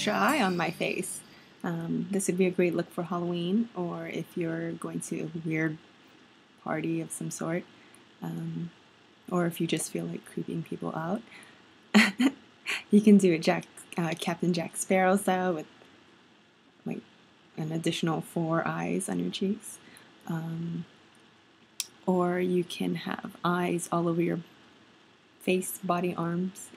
extra eye on my face. This would be a great look for Halloween, or if you're going to a weird party of some sort, or if you just feel like creeping people out. You can do it Captain Jack Sparrow style with like an additional 4 eyes on your cheeks. Or you can have eyes all over your face, body, arms.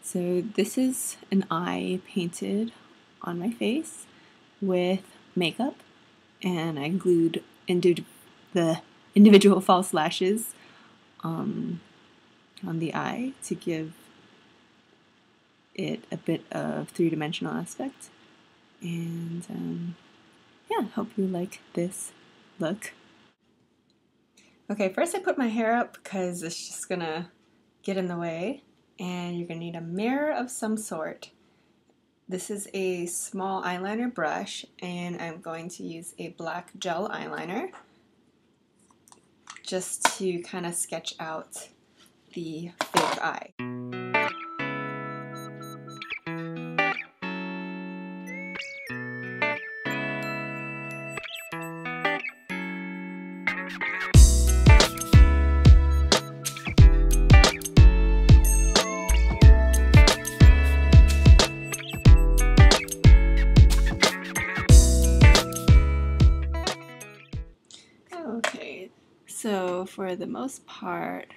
So this is an eye painted on my face with makeup, and I glued the individual false lashes on the eye to give it a bit of three-dimensional aspect. And yeah, hope you like this look. Okay, first I put my hair up because it's just gonna get in the way, and you're gonna need a mirror of some sort. This is a small eyeliner brush, and I'm going to use a black gel eyeliner just to kind of sketch out the fake eye. Okay, so for the most part,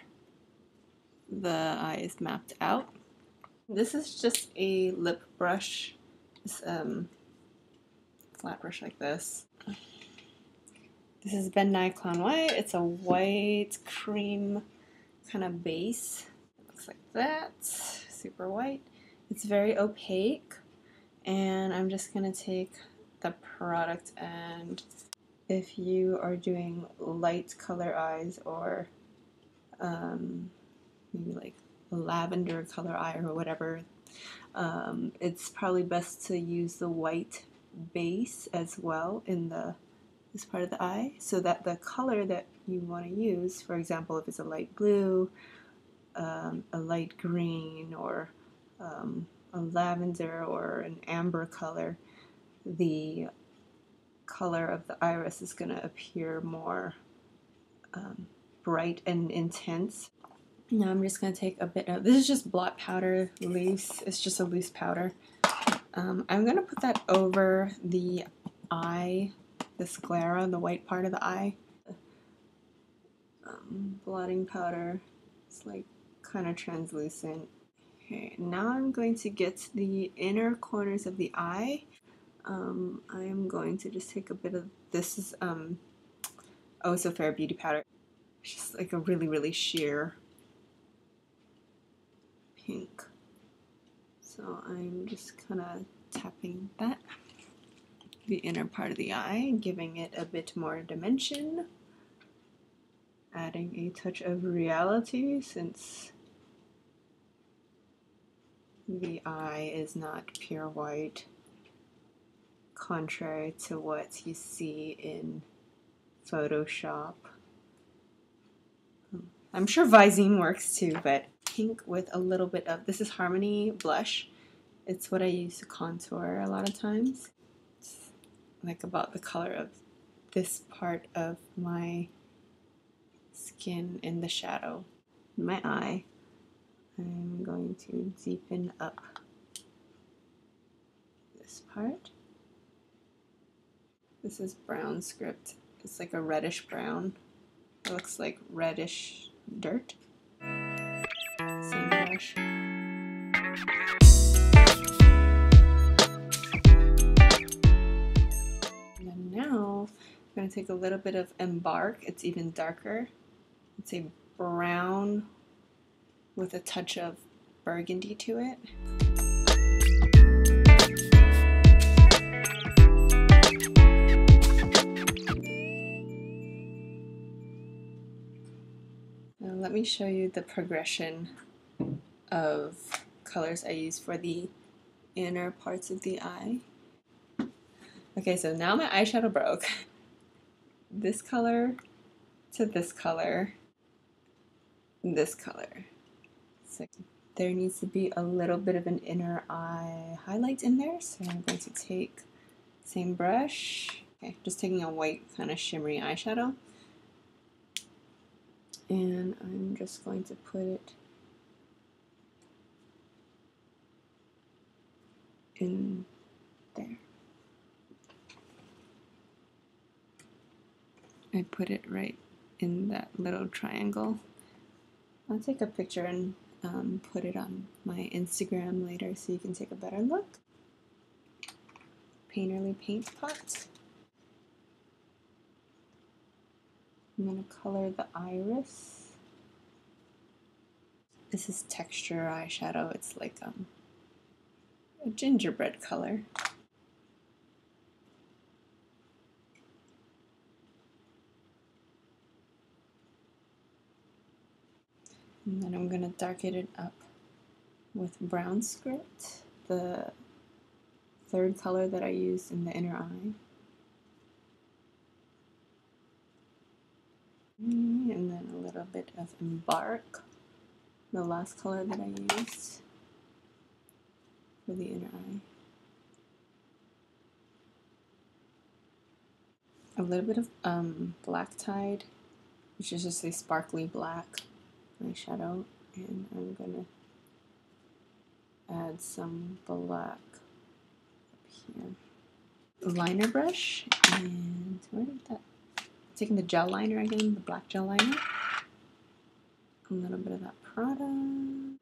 the eye is mapped out. This is just a lip brush, it's flat brush like this. This is Ben Nye Clown White. It's a white cream kind of base. It looks like that, super white. It's very opaque, and I'm just gonna take the product, and if you are doing light color eyes, or maybe like a lavender color eye or whatever, it's probably best to use the white base as well in this part of the eye, so that the color that you want to use, for example, if it's a light blue, a light green, or a lavender or an amber color, the color of the iris is going to appear more bright and intense. Now I'm just going to take a bit of, this is just blot powder, loose, it's just a loose powder. I'm going to put that over the eye, the sclera, the white part of the eye. Blotting powder, it's like kind of translucent. Okay, now I'm going to get the inner corners of the eye. I am going to just take a bit of, this is Oh So Fair Beauty Powder. It's just like a really, really sheer pink. So I'm just kind of tapping that, the inner part of the eye, giving it a bit more dimension, adding a touch of reality since the eye is not pure white, contrary to what you see in Photoshop. I'm sure Visine works too, but pink with a little bit of, this is Harmony blush. It's what I use to contour a lot of times. It's like about the color of this part of my skin in the shadow. In my eye, I'm going to deepen up this part. This is brown script. It's like a reddish brown. It looks like reddish dirt. Same brush. And then now I'm going to take a little bit of Embark. It's even darker. It's a brown with a touch of burgundy to it. Now let me show you the progression of colors I use for the inner parts of the eye. Okay, so now my eyeshadow broke. This color to this color, this color. So there needs to be a little bit of an inner eye highlight in there, so I'm going to take same brush. Okay, just taking a white kind of shimmery eyeshadow, and I'm just going to put it in there. I put it right in that little triangle. I'll take a picture and put it on my Instagram later so you can take a better look. Painterly paint pot. I'm going to color the iris. This is texture eyeshadow. It's like a gingerbread color. And then I'm going to darken it up with brown script, the third color that I used in the inner eye. And then a little bit of Embark, the last color that I used for the inner eye. A little bit of Black Tide, which is just a sparkly black eyeshadow, and I'm gonna add some black up here. Liner brush, and where did that? Taking the gel liner again, the black gel liner. A little bit of that product.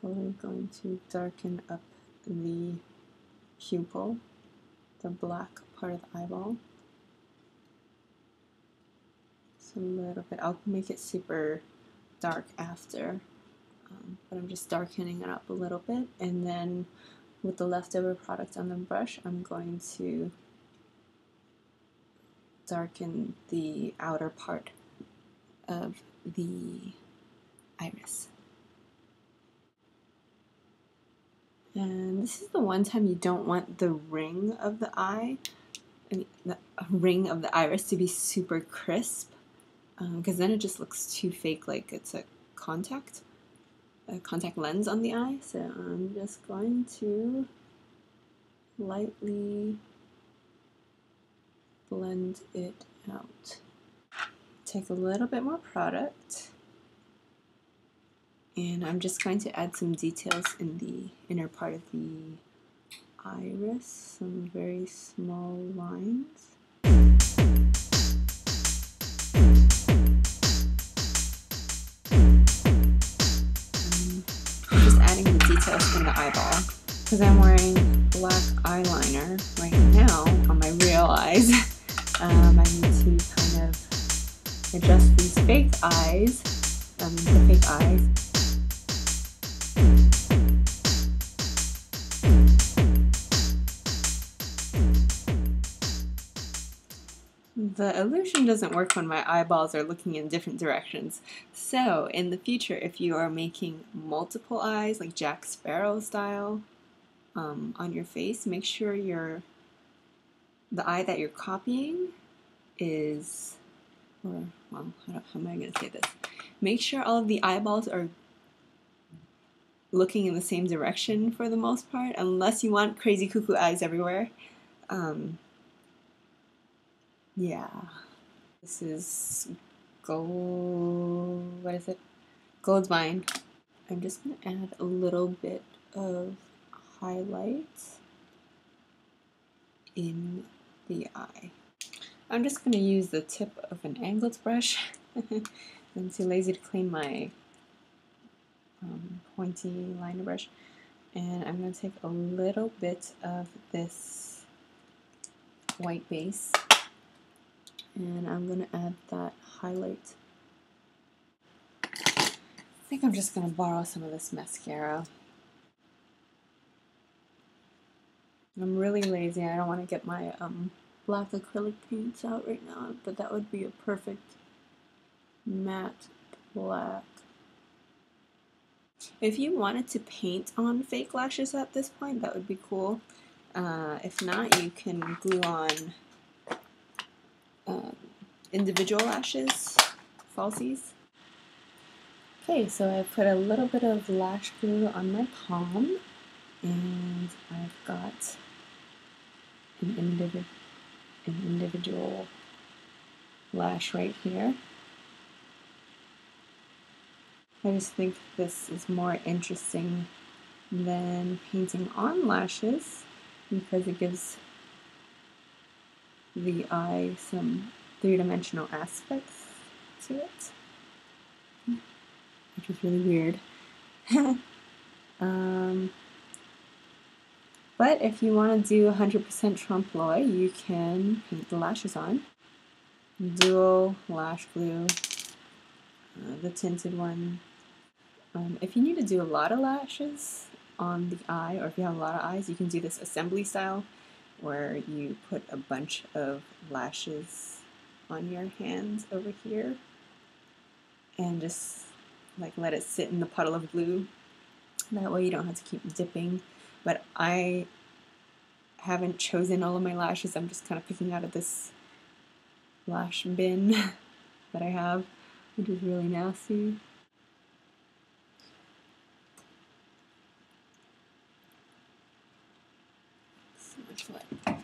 Totally going to darken up the pupil, the black part of the eyeball. Just a little bit. I'll make it super dark after, but I'm just darkening it up a little bit. And then with the leftover product on the brush, I'm going to darken the outer part of the iris. And this is the one time you don't want the ring of the eye, the ring of the iris to be super crisp, because then it just looks too fake, like it's a contact lens on the eye. So I'm just going to lightly blend it out. Take a little bit more product, and I'm just going to add some details in the inner part of the iris, some very small lines. I'm just adding the details in the eyeball. Because I'm wearing black eyeliner right now on my real eyes, I need to kind of adjust these fake eyes, the fake eyes. The illusion doesn't work when my eyeballs are looking in different directions. So in the future, if you are making multiple eyes, like Jack Sparrow style, on your face, make sure the eye that you're copying is, or, well, how am I going to say this? Make sure all of the eyeballs are looking in the same direction for the most part, unless you want crazy cuckoo eyes everywhere. Yeah. This is what is it? Goldmine. I'm just going to add a little bit of highlights in the eye. I'm just going to use the tip of an angled brush. I'm too lazy to clean my pointy liner brush. And I'm going to take a little bit of this white base, and I'm going to add that highlight. I think I'm just going to borrow some of this mascara. I'm really lazy. I don't want to get my black acrylic paints out right now, but that would be a perfect matte black. If you wanted to paint on fake lashes at this point, that would be cool. If not, you can glue on individual lashes, falsies. Okay, so I put a little bit of lash glue on my palm, and I've got an individual lash right here. I just think this is more interesting than painting on lashes because it gives the eye some three-dimensional aspects to it, which is really weird. But if you want to do 100% trompe l'oeil, you can paint the lashes on. Duo Lash glue, the tinted one. If you need to do a lot of lashes on the eye, or if you have a lot of eyes, you can do this assembly style where you put a bunch of lashes on your hands over here and just like let it sit in the puddle of glue. That way you don't have to keep dipping. But I haven't chosen all of my lashes. I'm just kind of picking out of this lash bin that I have, which is really nasty. So much fun. Ow.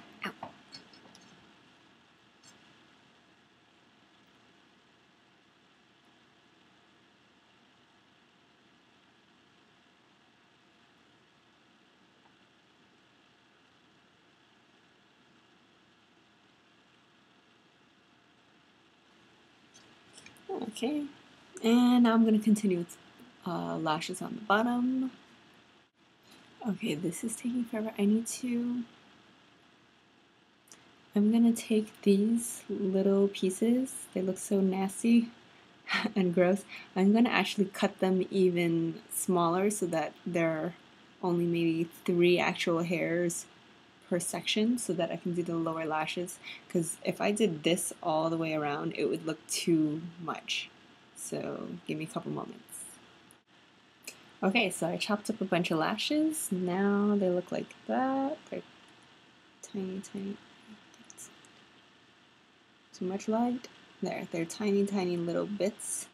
Okay, and now I'm going to continue with lashes on the bottom. Okay, this is taking forever. I'm going to take these little pieces. They look so nasty and gross. I'm going to actually cut them even smaller so that there are only maybe 3 actual hairs per section so that I can do the lower lashes, because if I did this all the way around it would look too much. So give me a couple moments. Okay, so I chopped up a bunch of lashes. Now they look like that. They're tiny. Too much light? There, they're tiny little bits.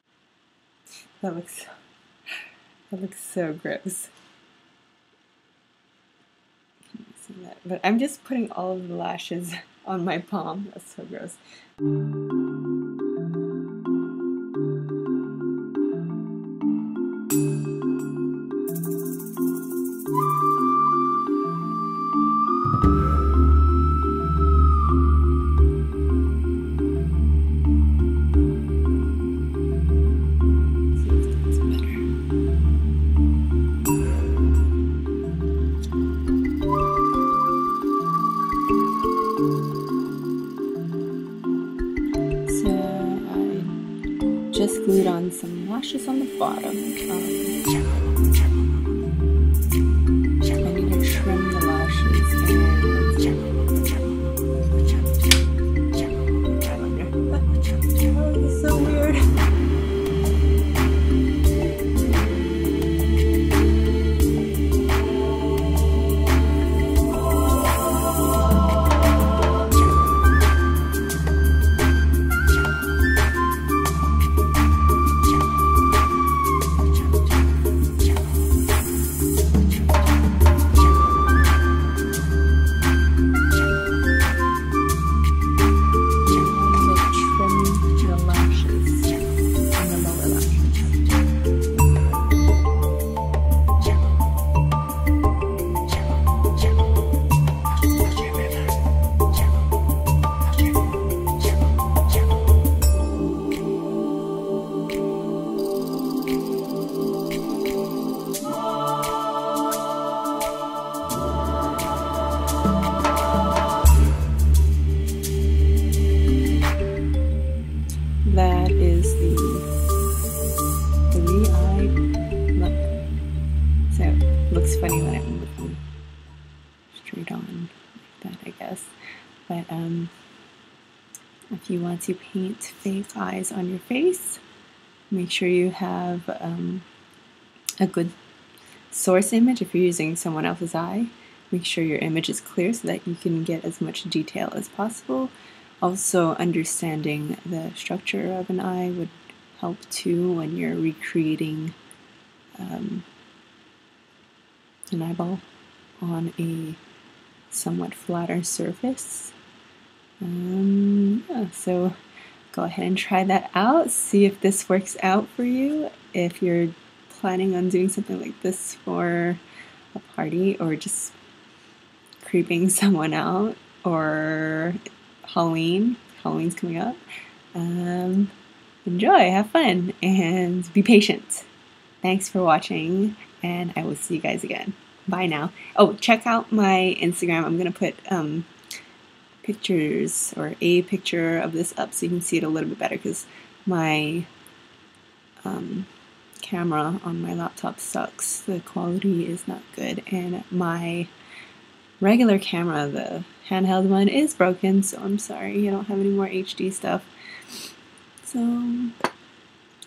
That looks so gross. That. But I'm just putting all of the lashes on my palm. That's so gross. Just glued on some lashes on the bottom. I need to trim the lashes Oh, this is so weird. That is the 3-eyed look. So it looks funny when I move them straight on like that, I guess. But if you want to paint fake eyes on your face, make sure you have a good source image. If you're using someone else's eye, make sure your image is clear so that you can get as much detail as possible. Also, understanding the structure of an eye would help too when you're recreating an eyeball on a somewhat flatter surface. Yeah, so go ahead and try that out. See if this works out for you. If you're planning on doing something like this for a party or just creeping someone out, or Halloween's coming up. Enjoy, have fun, and be patient. Thanks for watching, and I will see you guys again. Bye now. Oh, check out my Instagram. I'm gonna put pictures, or a picture of this up so you can see it a little bit better, because my camera on my laptop sucks. The quality is not good, and my regular camera, the handheld one, is broken, so I'm sorry I don't have any more HD stuff. So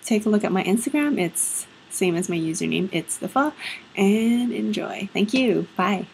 take a look at my Instagram. It's same as my username, it's the Fa, and enjoy. Thank you. Bye.